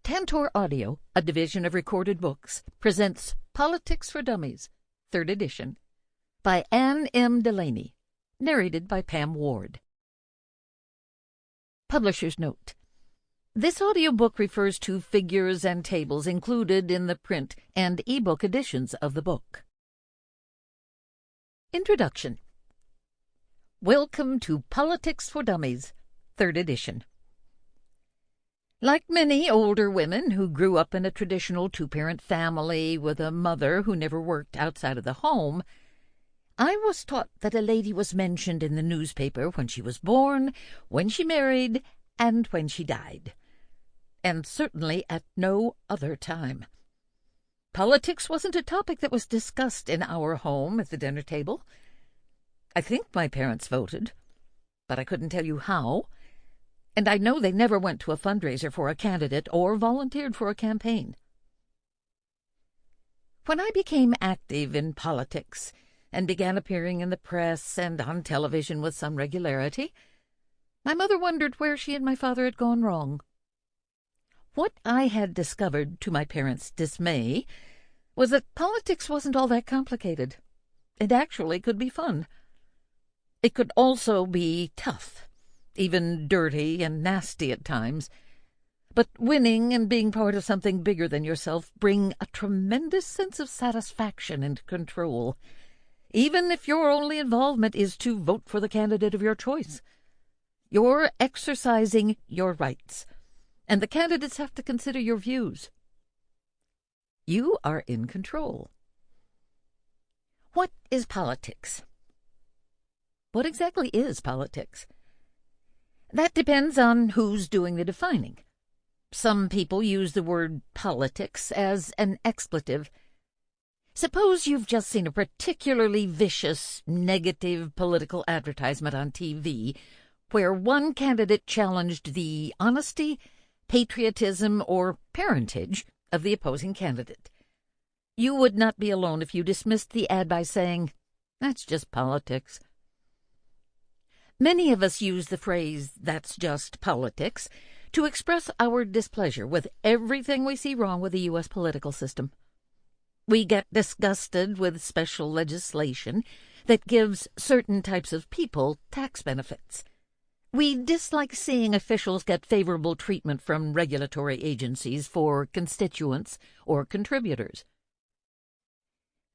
Tantor Audio, a division of Recorded Books, presents Politics for Dummies, 3rd edition, by Anne M. Delaney, narrated by Pam Ward. Publisher's note. This audiobook refers to figures and tables included in the print and e-book editions of the book. Introduction. Welcome to Politics for Dummies, 3rd edition. Like many older women who grew up in a traditional two-parent family with a mother who never worked outside of the home, I was taught that a lady was mentioned in the newspaper when she was born, when she married, and when she died. And certainly at no other time. Politics wasn't a topic that was discussed in our home at the dinner table. I think my parents voted, but I couldn't tell you how. And I know they never went to a fundraiser for a candidate or volunteered for a campaign. When I became active in politics and began appearing in the press and on television with some regularity, my mother wondered where she and my father had gone wrong. What I had discovered, to my parents' dismay, was that politics wasn't all that complicated. It actually could be fun. It could also be tough, even dirty and nasty at times. But winning and being part of something bigger than yourself bring a tremendous sense of satisfaction and control, even if your only involvement is to vote for the candidate of your choice. You're exercising your rights, and the candidates have to consider your views. You are in control. What is politics? What exactly is politics? That depends on who's doing the defining. Some people use the word politics as an expletive. Suppose you've just seen a particularly vicious, negative political advertisement on TV where one candidate challenged the honesty, patriotism, or parentage of the opposing candidate. You would not be alone if you dismissed the ad by saying, "That's just politics." Many of us use the phrase, "that's just politics," to express our displeasure with everything we see wrong with the U.S. political system. We get disgusted with special legislation that gives certain types of people tax benefits. We dislike seeing officials get favorable treatment from regulatory agencies for constituents or contributors.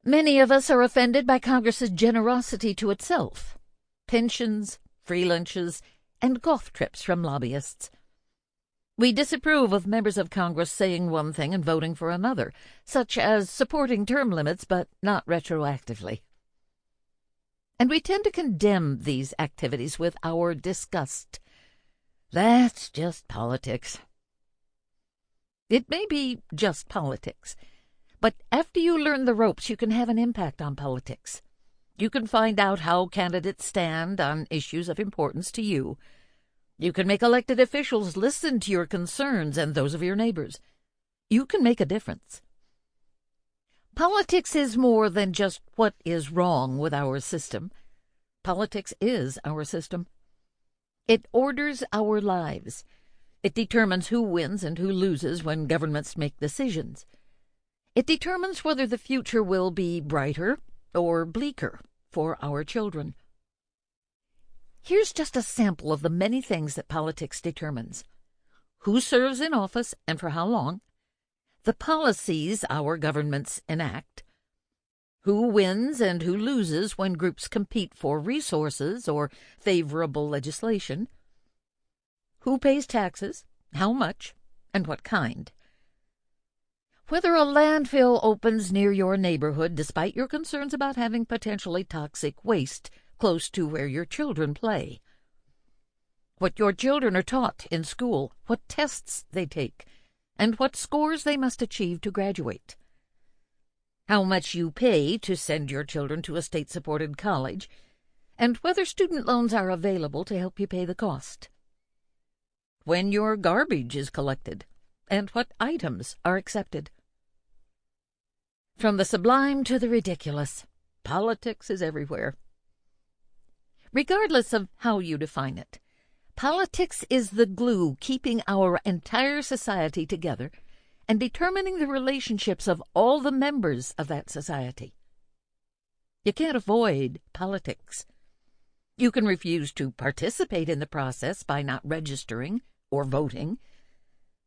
Many of us are offended by Congress's generosity to itself. Pensions, free lunches, and golf trips from lobbyists. We disapprove of members of Congress saying one thing and voting for another, such as supporting term limits but not retroactively. And we tend to condemn these activities with our disgust. That's just politics. It may be just politics, but after you learn the ropes, you can have an impact on politics. You can find out how candidates stand on issues of importance to you. You can make elected officials listen to your concerns and those of your neighbors. You can make a difference. Politics is more than just what is wrong with our system. Politics is our system. It orders our lives. It determines who wins and who loses when governments make decisions. It determines whether the future will be brighter or bleaker for our children. Here's just a sample of the many things that politics determines: who serves in office and for how long, the policies our governments enact, who wins and who loses when groups compete for resources or favorable legislation, who pays taxes, how much, and what kind, whether a landfill opens near your neighborhood despite your concerns about having potentially toxic waste close to where your children play, what your children are taught in school, what tests they take, and what scores they must achieve to graduate, how much you pay to send your children to a state-supported college, and whether student loans are available to help you pay the cost, when your garbage is collected, and what items are accepted. From the sublime to the ridiculous, politics is everywhere. Regardless of how you define it, politics is the glue keeping our entire society together and determining the relationships of all the members of that society. You can't avoid politics. You can refuse to participate in the process by not registering or voting,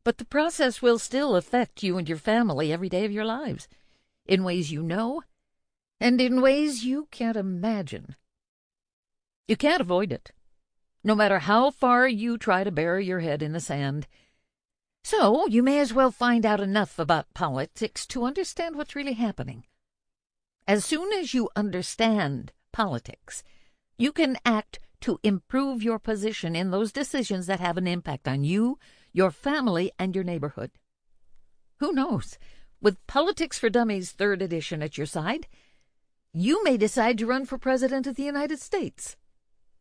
but the process will still affect you and your family every day of your lives, in ways you know and in ways you can't imagine. You can't avoid it, no matter how far you try to bury your head in the sand. So you may as well find out enough about politics to understand what's really happening. As soon as you understand politics, you can act to improve your position in those decisions that have an impact on you, your family, and your neighborhood. Who knows? With Politics for Dummies 3rd edition at your side, you may decide to run for President of the United States,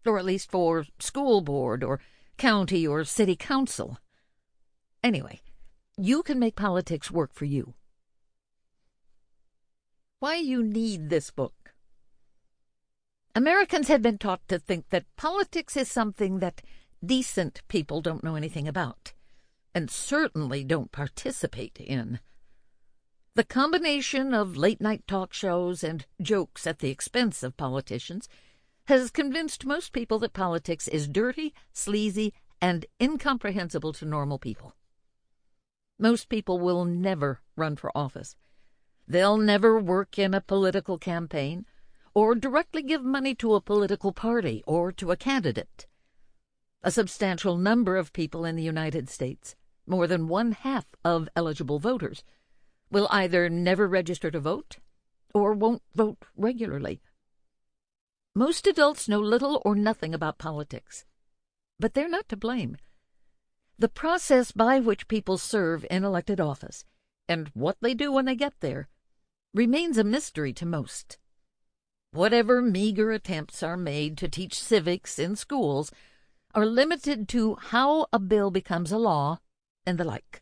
or at least for school board or county or city council. Anyway, you can make politics work for you. Why you need this book. Americans have been taught to think that politics is something that decent people don't know anything about, and certainly don't participate in. The combination of late-night talk shows and jokes at the expense of politicians has convinced most people that politics is dirty, sleazy, and incomprehensible to normal people. Most people will never run for office. They'll never work in a political campaign or directly give money to a political party or to a candidate. A substantial number of people in the United States, more than 1/2 of eligible voters, will either never register to vote or won't vote regularly. Most adults know little or nothing about politics, but they're not to blame. The process by which people serve in elected office and what they do when they get there remains a mystery to most. Whatever meager attempts are made to teach civics in schools are limited to how a bill becomes a law and the like.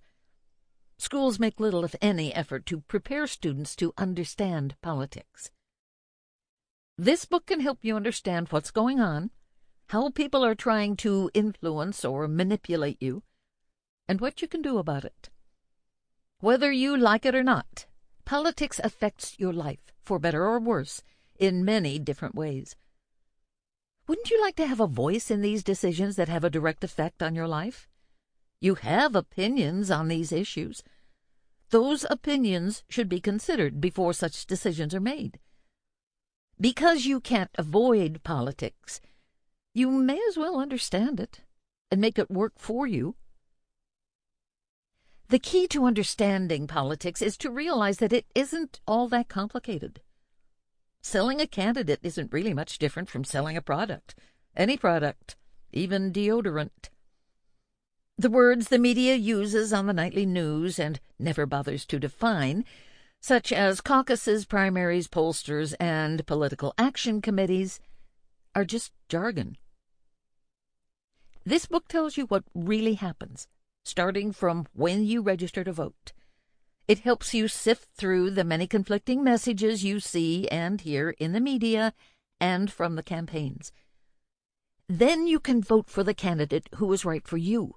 Schools make little, if any, effort to prepare students to understand politics. This book can help you understand what's going on, how people are trying to influence or manipulate you, and what you can do about it. Whether you like it or not, politics affects your life, for better or worse, in many different ways. Wouldn't you like to have a voice in these decisions that have a direct effect on your life? You have opinions on these issues. Those opinions should be considered before such decisions are made. Because you can't avoid politics, you may as well understand it and make it work for you. The key to understanding politics is to realize that it isn't all that complicated. Selling a candidate isn't really much different from selling a product, any product, even deodorant. The words the media uses on the nightly news and never bothers to define, such as caucuses, primaries, pollsters, and political action committees, are just jargon. This book tells you what really happens, starting from when you register to vote. It helps you sift through the many conflicting messages you see and hear in the media and from the campaigns. Then you can vote for the candidate who is right for you,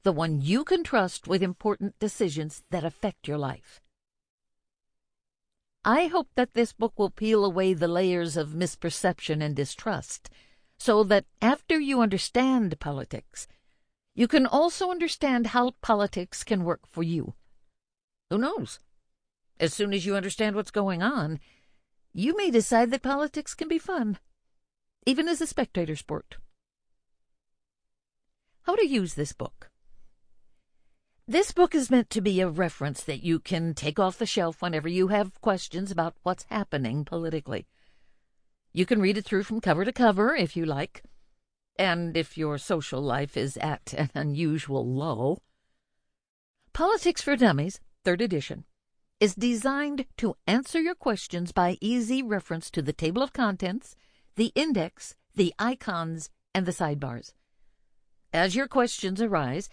the one you can trust with important decisions that affect your life. I hope that this book will peel away the layers of misperception and distrust, so that after you understand politics, you can also understand how politics can work for you. Who knows? As soon as you understand what's going on, you may decide that politics can be fun, even as a spectator sport. How to use this book. This book is meant to be a reference that you can take off the shelf whenever you have questions about what's happening politically. You can read it through from cover to cover if you like, and if your social life is at an unusual low. Politics for Dummies, 3rd edition, is designed to answer your questions by easy reference to the table of contents, the index, the icons, and the sidebars. As your questions arise,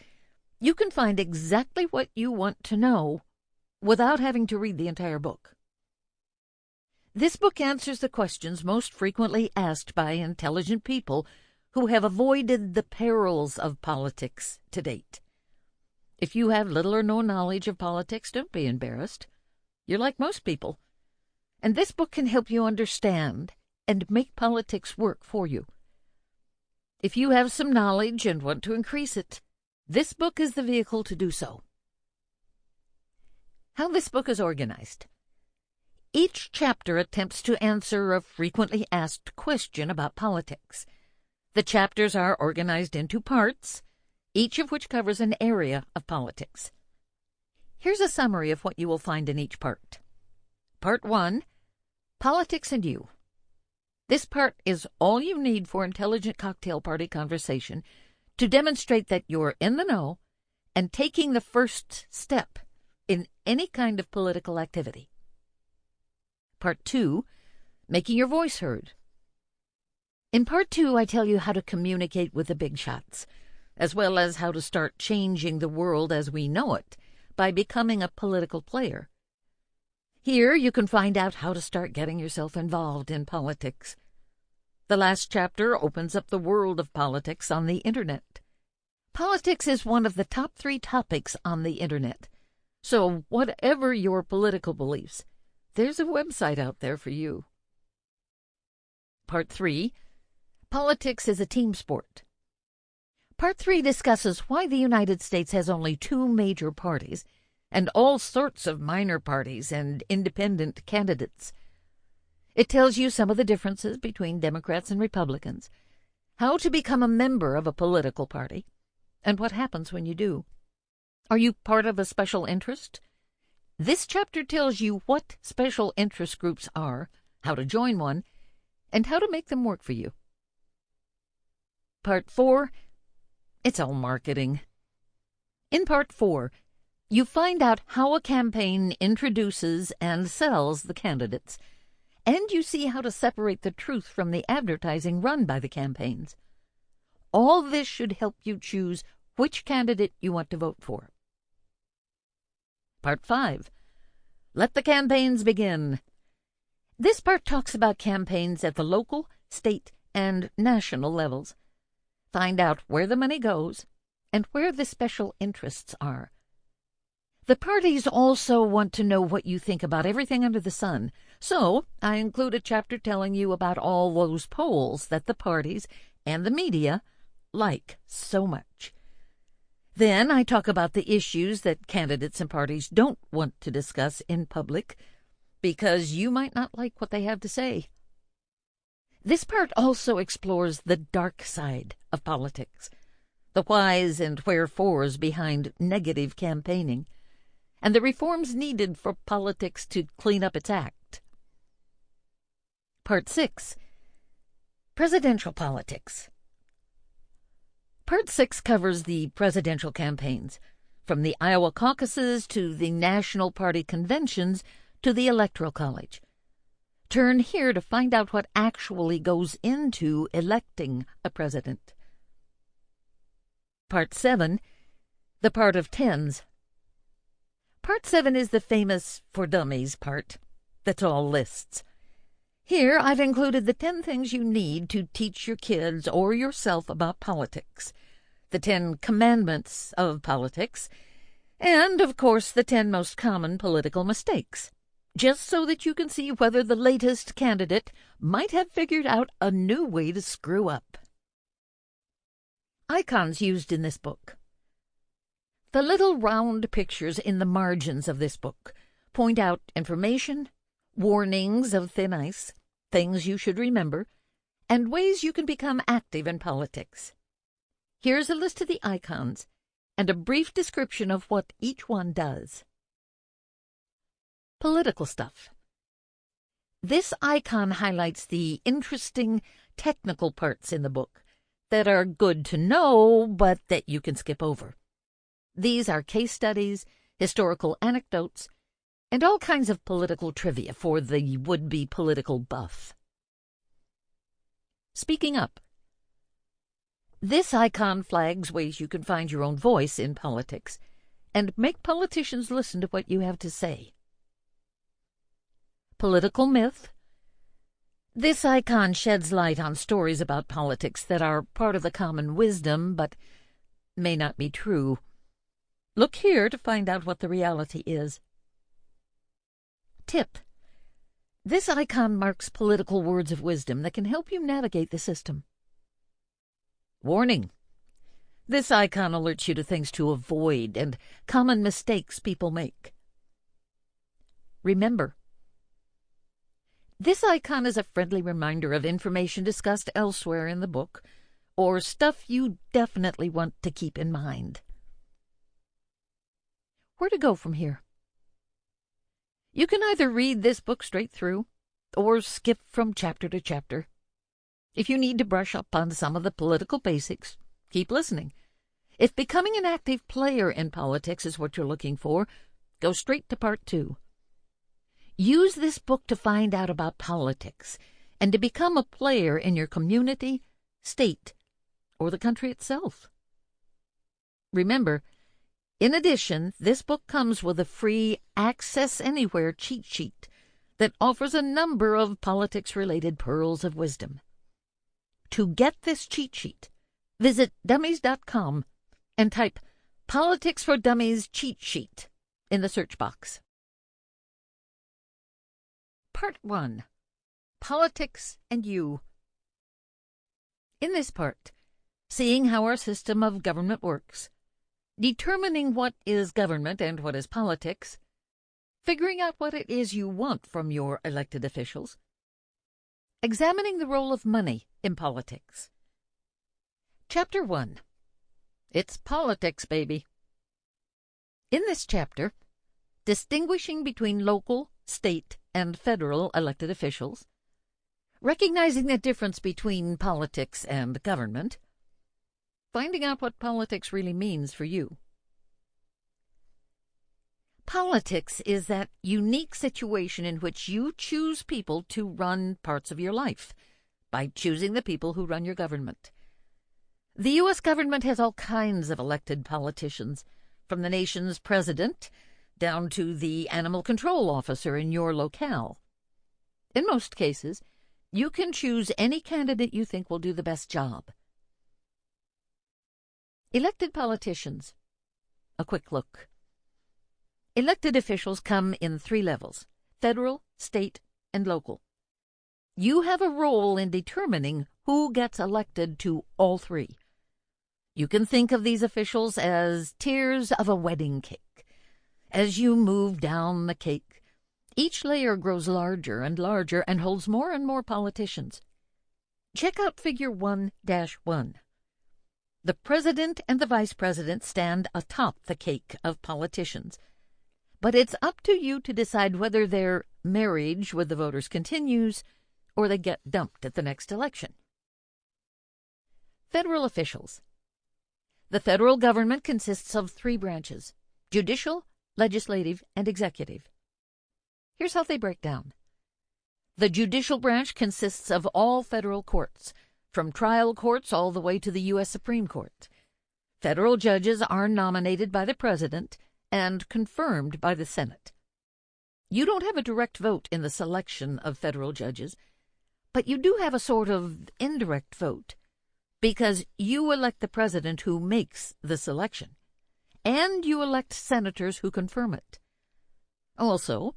you can find exactly what you want to know without having to read the entire book. This book answers the questions most frequently asked by intelligent people who have avoided the perils of politics to date. If you have little or no knowledge of politics, don't be embarrassed. You're like most people. And this book can help you understand and make politics work for you. If you have some knowledge and want to increase it, this book is the vehicle to do so. How this book is organized. Each chapter attempts to answer a frequently asked question about politics. The chapters are organized into parts, each of which covers an area of politics. Here's a summary of what you will find in each part. Part 1, Politics and You. This part is all you need for intelligent cocktail party conversation to demonstrate that you're in the know and taking the first step in any kind of political activity. Part 2, Making Your Voice Heard. In Part 2, I tell you how to communicate with the big shots, as well as how to start changing the world as we know it by becoming a political player. Here you can find out how to start getting yourself involved in politics. The last chapter opens up the world of politics on the Internet. Politics is one of the top 3 topics on the Internet. So whatever your political beliefs, there's a website out there for you. Part 3, Politics is a Team Sport. Part 3 discusses why the United States has only 2 major parties and all sorts of minor parties and independent candidates. It tells you some of the differences between Democrats and Republicans, how to become a member of a political party, and what happens when you do. Are you part of a special interest? This chapter tells you what special interest groups are, how to join one, and how to make them work for you. Part 4, it's all marketing. In Part 4, you find out how a campaign introduces and sells the candidates, and you see how to separate the truth from the advertising run by the campaigns. All this should help you choose which candidate you want to vote for. Part 5, Let the Campaigns Begin. This part talks about campaigns at the local, state, and national levels. Find out where the money goes and where the special interests are. The parties also want to know what you think about everything under the sun, so I include a chapter telling you about all those polls that the parties and the media like so much. Then I talk about the issues that candidates and parties don't want to discuss in public because you might not like what they have to say. This part also explores the dark side of politics, the whys and wherefores behind negative campaigning, and the reforms needed for politics to clean up its act. Part 6, Presidential Politics. Part 6 covers the presidential campaigns, from the Iowa caucuses to the National Party conventions to the Electoral College. Turn here to find out what actually goes into electing a president. Part 7, the part of tens. Part 7 is the famous For Dummies part. That's all lists. Here I've included the 10 things you need to teach your kids or yourself about politics, the 10 commandments of politics, and, of course, the 10 most common political mistakes, just so that you can see whether the latest candidate might have figured out a new way to screw up. Icons used in this book. The little round pictures in the margins of this book point out information, warnings of thin ice, things you should remember, and ways you can become active in politics. Here's a list of the icons and a brief description of what each one does. Political stuff. This icon highlights the interesting technical parts in the book that are good to know, but that you can skip over. These are case studies, historical anecdotes, and all kinds of political trivia for the would-be political buff. Speaking up. This icon flags ways you can find your own voice in politics and make politicians listen to what you have to say. Political myth. This icon sheds light on stories about politics that are part of the common wisdom but may not be true. Look here to find out what the reality is. Tip: this icon marks political words of wisdom that can help you navigate the system. Warning: this icon alerts you to things to avoid and common mistakes people make. Remember, this icon is a friendly reminder of information discussed elsewhere in the book, or stuff you definitely want to keep in mind. Where to go from here? You can either read this book straight through, or skip from chapter to chapter. If you need to brush up on some of the political basics, keep listening. If becoming an active player in politics is what you're looking for, go straight to part 2. Use this book to find out about politics and to become a player in your community, state, or the country itself. Remember, in addition, this book comes with a free Access Anywhere cheat sheet that offers a number of politics-related pearls of wisdom. To get this cheat sheet, visit dummies.com and type Politics for Dummies cheat sheet in the search box. Part 1. Politics and You. In this part, seeing how our system of government works, determining what is government and what is politics, figuring out what it is you want from your elected officials, examining the role of money in politics. Chapter 1. It's politics, baby. In this chapter, distinguishing between local, state, and federal elected officials, recognizing the difference between politics and government, finding out what politics really means for you. Politics is that unique situation in which you choose people to run parts of your life by choosing the people who run your government. The U.S. government has all kinds of elected politicians, from the nation's president down to the animal control officer in your locale. In most cases, you can choose any candidate you think will do the best job. Elected politicians. A quick look. Elected officials come in 3 levels: federal, state, and local. You have a role in determining who gets elected to all 3. You can think of these officials as tiers of a wedding cake. As you move down the cake, each layer grows larger and larger and holds more and more politicians. Check out Figure 1-1. The president and the vice president stand atop the cake of politicians, but it's up to you to decide whether their marriage with the voters continues or they get dumped at the next election. Federal officials. The federal government consists of 3 branches: judicial, legislative, and executive. Here's how they break down. The judicial branch consists of all federal courts, from trial courts all the way to the U.S. Supreme Court. Federal judges are nominated by the President and confirmed by the Senate. You don't have a direct vote in the selection of federal judges, but you do have a sort of indirect vote, because you elect the president who makes the selection, and you elect senators who confirm it. Also,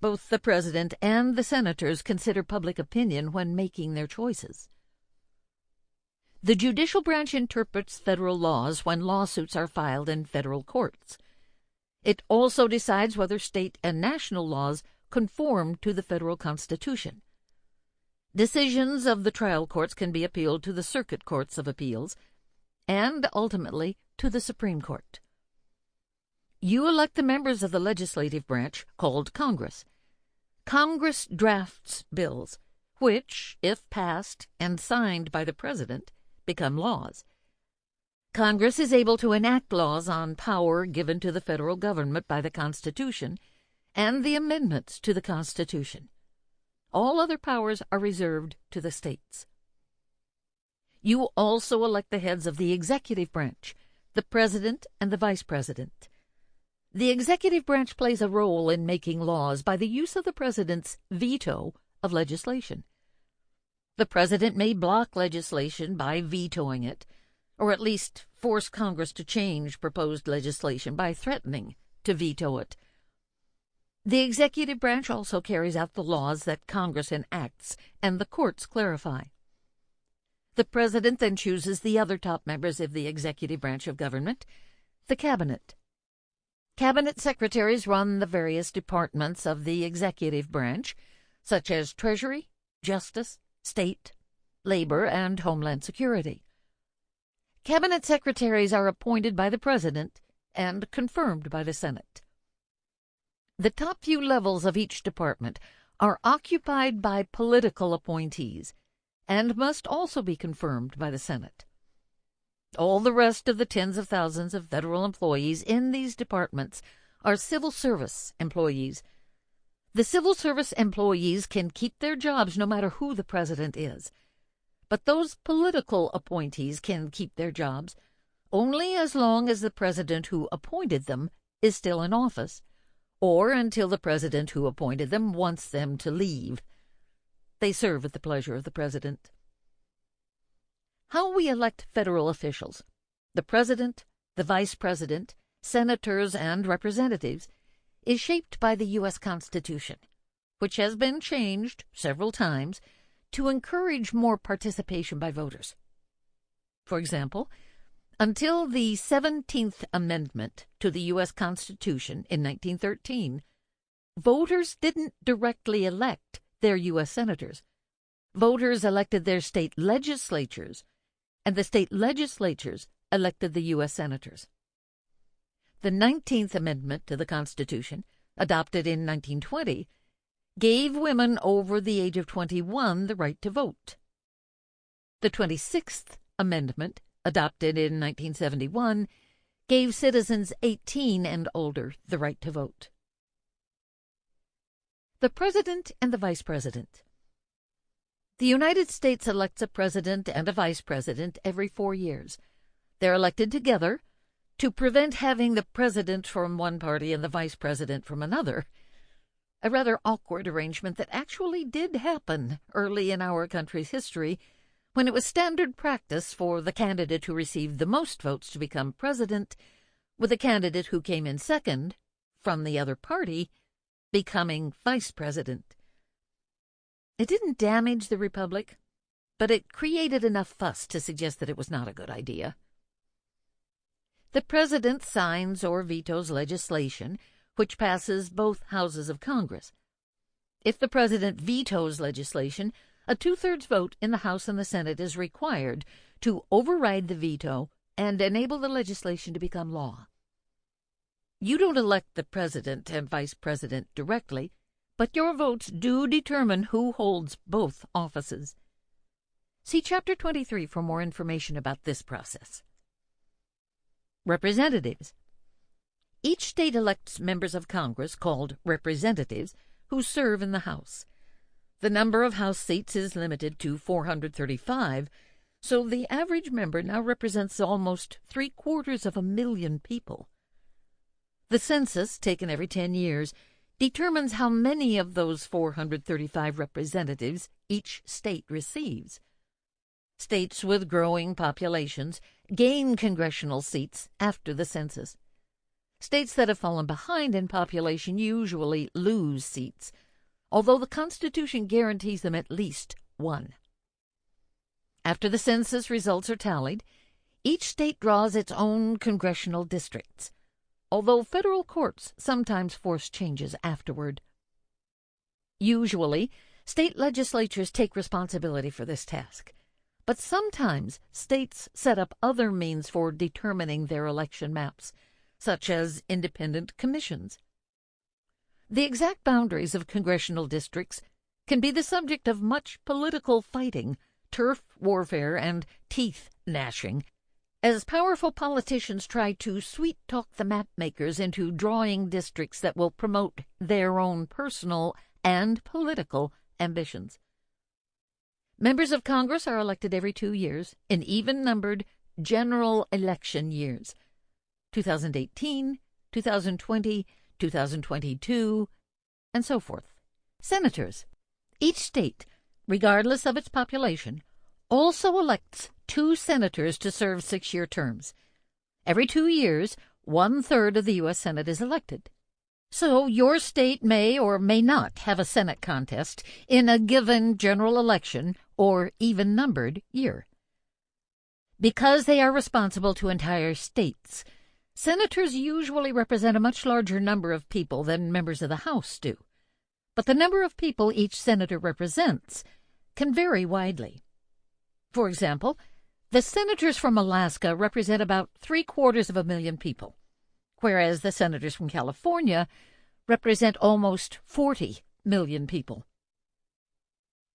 both the president and the senators consider public opinion when making their choices. The judicial branch interprets federal laws when lawsuits are filed in federal courts. It also decides whether state and national laws conform to the federal Constitution. Decisions of the trial courts can be appealed to the circuit courts of appeals and, ultimately, to the Supreme Court. You elect the members of the legislative branch, called Congress. Congress drafts bills, which, if passed and signed by the President, become laws. Congress is able to enact laws on power given to the federal government by the Constitution and the amendments to the Constitution. All other powers are reserved to the states. You also elect the heads of the executive branch, the president and the vice president. The executive branch plays a role in making laws by the use of the president's veto of legislation. The president may block legislation by vetoing it, or at least force Congress to change proposed legislation by threatening to veto it. The executive branch also carries out the laws that Congress enacts and the courts clarify. The President then chooses the other top members of the executive branch of government, the Cabinet. Cabinet secretaries run the various departments of the executive branch, such as Treasury, Justice, State, Labor, and Homeland Security. Cabinet secretaries are appointed by the President and confirmed by the Senate. The top few levels of each department are occupied by political appointees and must also be confirmed by the Senate. All the rest of the tens of thousands of federal employees in these departments are civil service employees. The civil service employees can keep their jobs no matter who the president is. But those political appointees can keep their jobs only as long as the president who appointed them is still in office, or until the president who appointed them wants them to leave. They serve at the pleasure of the president. How we elect federal officials, the president, the vice president, senators, and representatives, is shaped by the U.S. Constitution, which has been changed several times to encourage more participation by voters. For example, until the 17th Amendment to the U.S. Constitution in 1913, voters didn't directly elect their U.S. senators. Voters elected their state legislatures, and the state legislatures elected the U.S. senators. The 19th Amendment to the Constitution, adopted in 1920, gave women over the age of 21 the right to vote. The 26th Amendment, adopted in 1971, gave citizens 18 and older the right to vote. The President and the Vice President. The United States elects a president and a vice president every 4 years. They're elected together to prevent having the president from one party and the vice president from another. A rather awkward arrangement that actually did happen early in our country's history, when it was standard practice for the candidate who received the most votes to become president, with the candidate who came in second from the other party becoming vice president. It didn't damage the republic, but it created enough fuss to suggest that it was not a good idea. The president signs or vetoes legislation which passes both houses of Congress. If the president vetoes legislation, a two-thirds vote in the House and the Senate is required to override the veto and enable the legislation to become law. You don't elect the president and vice president directly, but your votes do determine who holds both offices. See Chapter 23 for more information about this process. Representatives. Each state elects members of Congress, called representatives, who serve in the House. The number of House seats is limited to 435, so the average member now represents almost 750,000 people. The census, taken every 10 years, determines how many of those 435 representatives each state receives. States with growing populations gain congressional seats after the census. States that have fallen behind in population usually lose seats, although the Constitution guarantees them at least one. After the census results are tallied, each state draws its own congressional districts, although federal courts sometimes force changes afterward. Usually, state legislatures take responsibility for this task, but sometimes states set up other means for determining their election maps, such as independent commissions. The exact boundaries of congressional districts can be the subject of much political fighting, turf warfare, and teeth gnashing, as powerful politicians try to sweet-talk the map-makers into drawing districts that will promote their own personal and political ambitions. Members of Congress are elected every 2 years in even-numbered general election years: 2018, 2020, 2022, and so forth. Senators. Each state, regardless of its population, also elects 2 senators to serve 6-year terms. Every 2 years, 1/3 of the U.S. Senate is elected. So your state may or may not have a Senate contest in a given general election or even-numbered year. Because they are responsible to entire states, senators usually represent a much larger number of people than members of the House do. But the number of people each senator represents can vary widely. For example, the senators from Alaska represent about 750,000 people, whereas the senators from California represent almost 40 million people.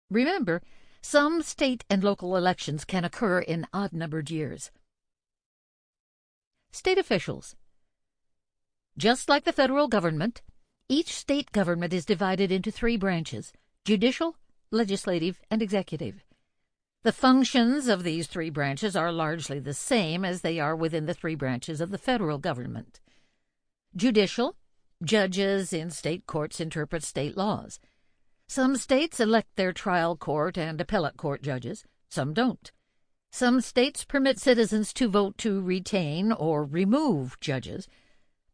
Remember, some state and local elections can occur in odd-numbered years. State officials. Just like the federal government, each state government is divided into 3 branches: judicial, legislative, and executive. The functions of these 3 branches are largely the same as they are within the 3 branches of the federal government. Judicial, judges in state courts interpret state laws. Some states elect their trial court and appellate court judges, some don't. Some states permit citizens to vote to retain or remove judges,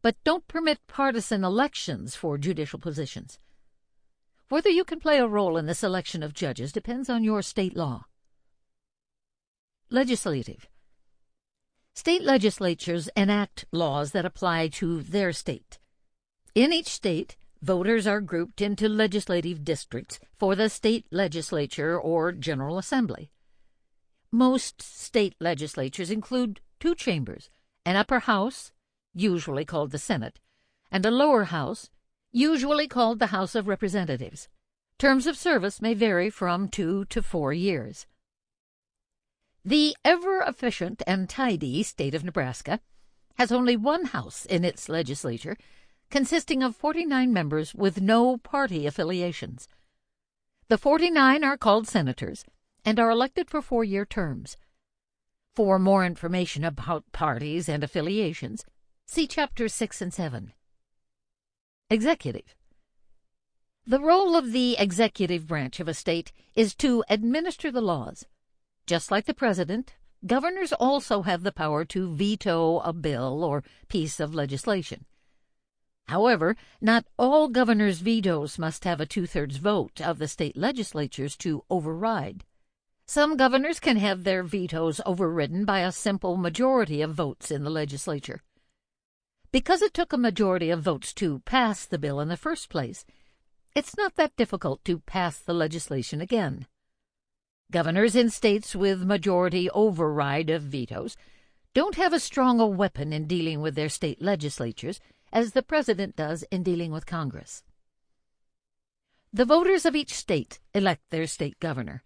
but don't permit partisan elections for judicial positions. Whether you can play a role in the selection of judges depends on your state law. Legislative. State legislatures enact laws that apply to their state. In each state, voters are grouped into legislative districts for the state legislature or General Assembly. Most state legislatures include 2 chambers, an upper house, usually called the Senate, and a lower house, usually called the House of Representatives. Terms of service may vary from 2 to 4 years. The ever-efficient and tidy state of Nebraska has only 1 house in its legislature, consisting of 49 members with no party affiliations. The 49 are called senators and are elected for 4-year terms. For more information about parties and affiliations, see Chapters 6 and 7. Executive. The role of the executive branch of a state is to administer the laws. Just like the president, governors also have the power to veto a bill or piece of legislation. However, not all governors' vetoes must have a 2/3 vote of the state legislatures to override. Some governors can have their vetoes overridden by a simple majority of votes in the legislature. Because it took a majority of votes to pass the bill in the first place, it's not that difficult to pass the legislation again. Governors in states with majority override of vetoes don't have as strong a weapon in dealing with their state legislatures as the president does in dealing with Congress. The voters of each state elect their state governor.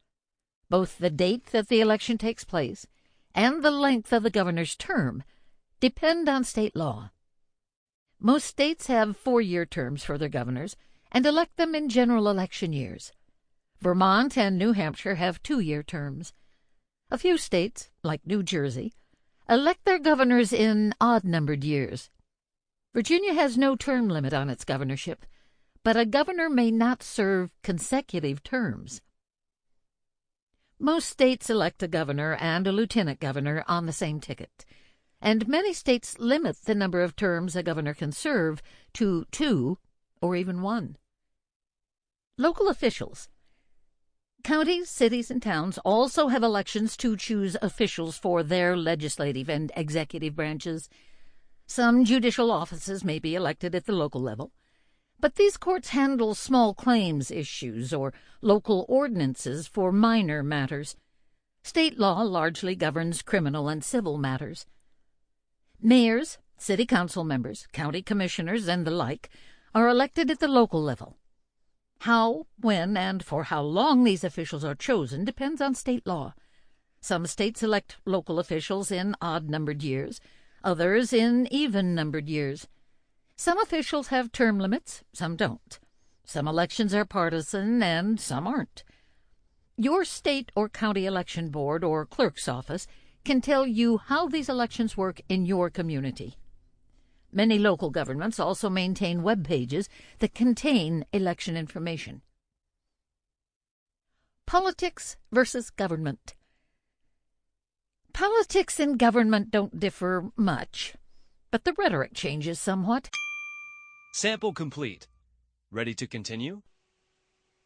Both the date that the election takes place and the length of the governor's term depend on state law. Most states have 4-year terms for their governors and elect them in general election years. Vermont and New Hampshire have 2-year terms. A few states, like New Jersey, elect their governors in odd-numbered years. Virginia has no term limit on its governorship, but a governor may not serve consecutive terms. Most states elect a governor and a lieutenant governor on the same ticket, and many states limit the number of terms a governor can serve to 2 or even 1. Local officials. Counties, cities, and towns also have elections to choose officials for their legislative and executive branches. Some judicial offices may be elected at the local level, but these courts handle small claims issues or local ordinances for minor matters. State law largely governs criminal and civil matters. Mayors, city council members, county commissioners, and the like are elected at the local level. How, when, and for how long these officials are chosen depends on state law. Some states elect local officials in odd-numbered years, others in even-numbered years. Some officials have term limits, some don't. Some elections are partisan, and some aren't. Your state or county election board or clerk's office can tell you how these elections work in your community. Many local governments also maintain web pages that contain election information. Politics versus government. Politics and government don't differ much, but the rhetoric changes somewhat. Sample complete. Ready to continue?